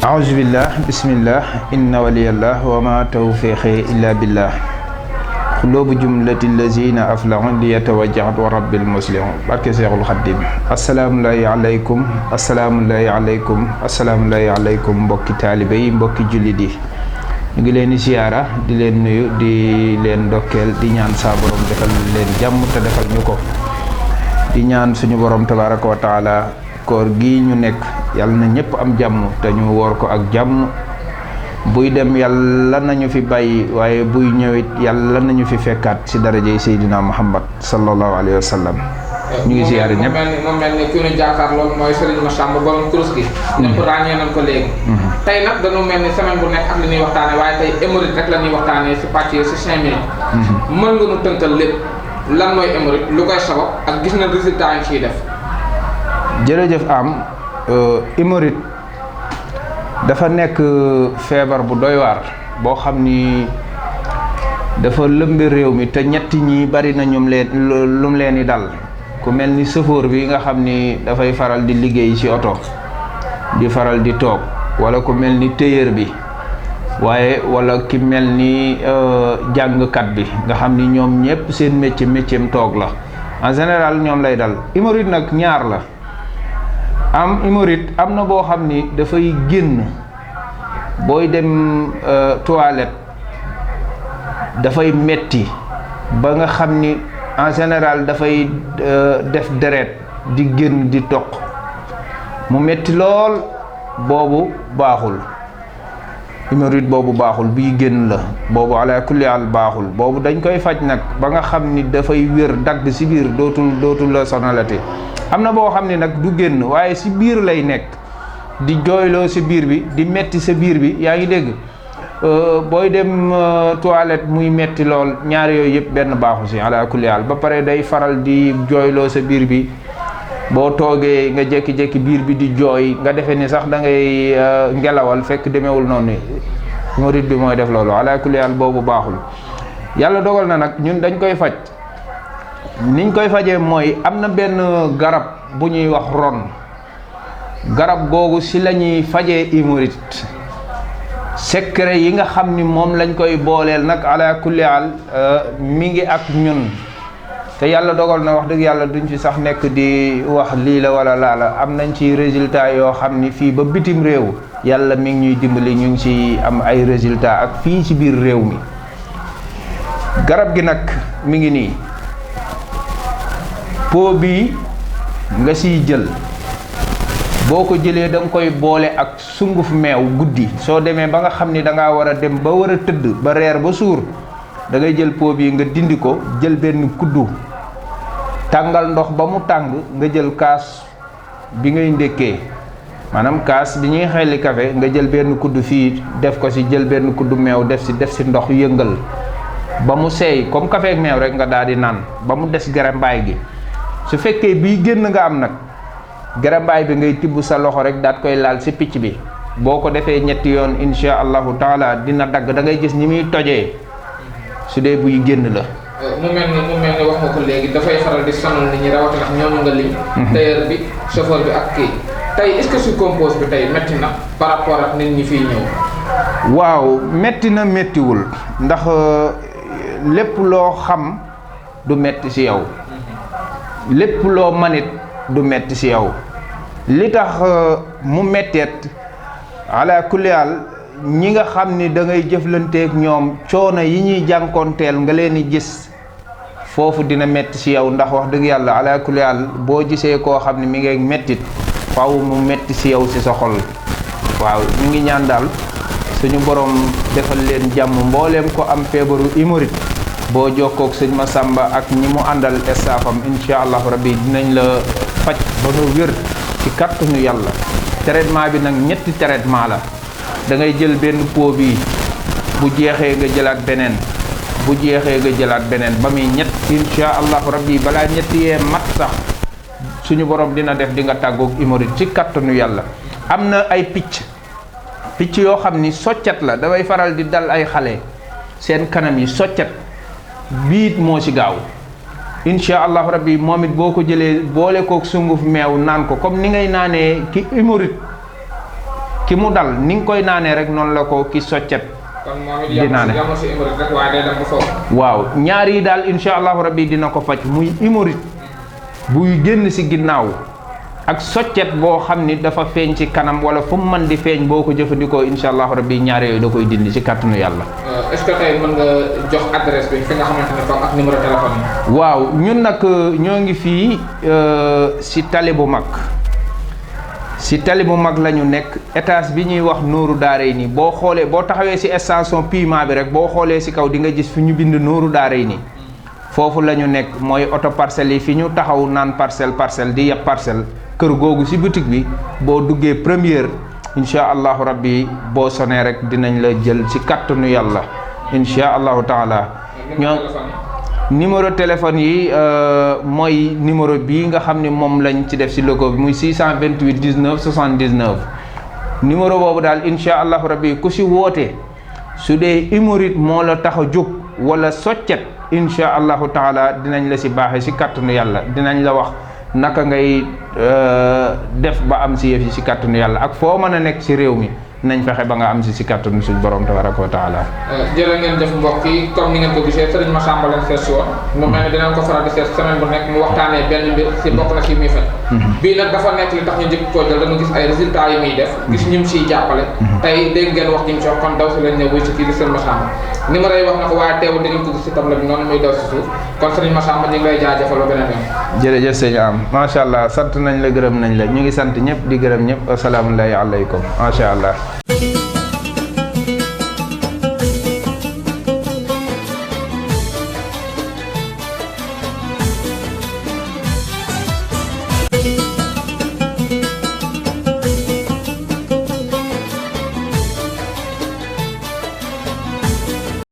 aouzubillah bismillah inna waliyallah wa ma tawfiqi illa billah xuloobu jumlati lazina aflahu li yatawajjahat wa rabbil muslimin barke Seexul Xaddim asalaamullahi aleykum mbokki taalibe yi mbokki jullit yi ñu ngi leen di siyaara di leen nuyu di leen ndokkeel di ñaan saa borom defal leen jàmm te defal ñu ko di ñaan suñu borom tabaraka wa taala koor gi ñu nekk yàlla na ñëpp am jàmm te ñu woor ko ak jàmm buy dem yàlla nañu fi bàyyi waaye buy ñëwit yàlla nañu fi fekkaat ci darajey Seydina Muhammad sallallahu alayhi wa sallam ñu ngi siyaare ñëpp mu mel ni ki ñu jàkkaarloo mooy Serigne Massamba borom kurus gi ñëpp ràññee nañ ko léegi tey nag dañu mel ni semaine bu nekk ak li ñuy waxtaane waaye tey hémorroïde rek la ñuy waxtaane si pàcc si 5 minutes mën nga nu tënkal lépp lan mooy hémorroïde lu koy sabab ak gis na résultat yi ciy def. jërëjëf am hémorroïde dafa nekk feebar bu doy waar boo xam ni dafa lëmbi réew mi te ñetti ñi bari na lu mu leen di dal ku mel ni chauffeur bi nga xam ni dafay faral di liggéey ci oto di faral di toog walla ku mel ni tailleur bi waaye walla ki mel ni jàngkat bi nga xam ni ñoom ñépp seen métier toog la en général ñoom lay dal hémorroïde nag ñaar la hémorroïde am na boo xam ni dafay génn booy dem toilette dafay metti ba nga xam ni en général dafay def deret di génn di toq mu metti lool boobu baaxul hémorroïde boobu baaxul bii génn la boobu ala kulli al baaxul boobu dañ koy faj nag ba nga xam ni dafay wér dagg ci biir dootul la sonalati am na boo xam ne nag du génn waaye ci biir lay nekk di jooyloo ci biir bi di metti sa biir bi yaa ngi dégg booy dem toilette muy metti lool ñaar yooyu yëpp benn baaxu ci ala kulli haal ba pare day faral di jooyloo sa biir bi boo toogee nga jékki-jékki biir bi di jooy nga defee ni sax da ngay ngelawal fekk demewul noonu hémorroïde bi mooy def loolu ala kulli haal boobu baaxul yàlla dogal na nag ñun dañ koy faj niñ koy fajee mooy am na benn garab bu ñuy wax ron garab googu ci la ñuy fajee hémorroïde secret yi nga xam ni moom lañ koy booleel nag ala kulli haal mi ngi ak ñun te yàlla dogal na wax dëgg yàlla duñ ci sax nekk di wax lii la wala laa la am nañ ci résultat yoo xam ni fii ba bitim réew yàlla mi ngi ñuy dimbali ñu ngi ci am ay résultat ak fii ci biir réew mi garab gi nag mi ngi nii pot bi nga siy jël boo ko jëlee da nga koy boole ak sunguf meew guddi soo demee ba nga xam ni da ngaa war a dem ba war a tëdd ba reer ba suur da ngay jël pot bi nga dindi ko jël benn kuddu tàngal ndox ba mu tàng nga jël kaas bi ngay ndékkee maanaam kaas bi ñuy xelli café nga jël benn kuddu fii def ko ci jël benn kuddu meew def ci ndox yëngal ba mu seey comme café ak meew rek nga daal di naan ba mu des garambaay gi su fekkee bii génn nga am nag garambaay bi ngay tibb sa loxo rek daat koy laal ci picc bi boo ko defee ñetti yoon insha allahu taala dina dagg da ngay gis ni muy tojee su dee buy génn la. mu mel ni wax nga ko léegi dafay faral di sonal nit ñi rawatina ñooñu nga lim. tailleur bi chauffeur bi ak kii tey est-ce que su compose bi tey métti na par rapport ak nit ñi fiy ñëw. waaw métti na méttiwul ndax lépp loo xam du métti ci yow. lépp loo manit du metti ci yow li tax mu metteet ala kulli haal ñi nga xam ni da ngay jëflanteek ñoom coono yi ñuy jànkoonteel nga leen di gis foofu dina metti ci yow ndax wax dëgg yàlla ala kulli haal boo gisee koo xam ne mi ngi mettit faaw mu metti ci yow ci sa xol waaw ñu ngi ñaan daal suñu borom defal leen jàmm mbooleem ko am feebaru hémorroïde boo jokkoog sëñ Massamba ak ñi mu àndal estafam insha allahu rabbi dinañ la faj ba nga wér ci kàttanu yàlla traitement bi nag ñetti traitement la da ngay jël benn pot bi bu jeexee nga jëlaat beneen bu jeexee nga jëlaat beneen ba muy ñett insha allahu rabbi balaa ñetti yee mat sax suñu borom dina def di nga tàggoog hémorroïde ci kàttanu yàlla am na ay picc yoo xam ni soccet la dafay faral di dal ay xale seen kanam yi soccet biit moo ci gaaw insha allahu rabbi moom it boo ko jëlee boole kook sunguf meew naan ko comme ni ngay naanee ki hémorroïde ki mu dal ni nga koy naanee rek noonu la ko ki soccet kon moom it di naane yamul si hémorroïde rek waaye day dem ba foofu. waaw ñaar yi daal insha allahu rabbi dina ko faj muy hémorroïde buy génn si ginnaaw ak soccet boo xam ni dafa feeñ ci kanam wala fu mu mën di feeñ boo ko jëfandikoo insha allahu rabbi ñaar yooyu da koy dindi ci kàttanu yàlla. est-ce que tey mën nga jox adresse bi fi nga xamante ne foofu ak numéro téléphone yi. waaw ñun nag ñoo ngi fii si tali bu mag si tali bu mag la ñu nekk étage bi ñuy wax Nooru Daarayni boo xoolee boo taxawee si station Pima bi rek boo xoolee si kaw di nga gis fi ñu bind Nooru Daarayni foofu la ñu nekk mooy auto parcelles yi fi ñu taxaw naan parcelle di yeb parcelle kër googu si boutique bi boo duggee première insha allahu rabbi boo sonee rek dinañ la jël ci kàttanu yàlla insha allahu taala ñoo numéro téléphone yi mooy numéro bii nga xam ne moom lañ ci def ci logo bi muy 628 19 79 numéro boobu daal insha allahu rabbi ku ci woote su dee hémorroïde moo la tax a jóg wala soccet insha allahu taala dinañ la ci baaxee ci kàttanu yàlla dinañ la wax naka ngay def ba am si yëf yi si kàttanu yàlla ak foo mën a nekk si réew mi nañ fexe ba nga am si kàttanu suñ borom tabaraka wa taala. jërë ngeen jëf mbokk yi comme ni ngeen ko gisee Serigne Massamba leen seet si woon mu mel ne dinañ ko faral di seet semaine bu nekk mu waxtaanee benn mbir si bokk na si muy faj bii nag dafa nekk li tax ñu njëkk koo jël dañu gis ay résultats yi muy def gis ñim siy jàppale tey dégg ngeen wax ñim si wax kon daw si leen ñëw wuy si kii di Serigne Massamba numéro yi wax na ko waaye teewul da ngeen ko gis si table bi noonu muy daw si suuf kon Serigne Massamba ñu ngi lay jaajëfal ba beneen yoon. jërëjëf sëñ am macha allah sant nañ la gërëm nañ la ñu ngi sant ñëpp di gërëm ñëpp asalaamualeykum macha allah.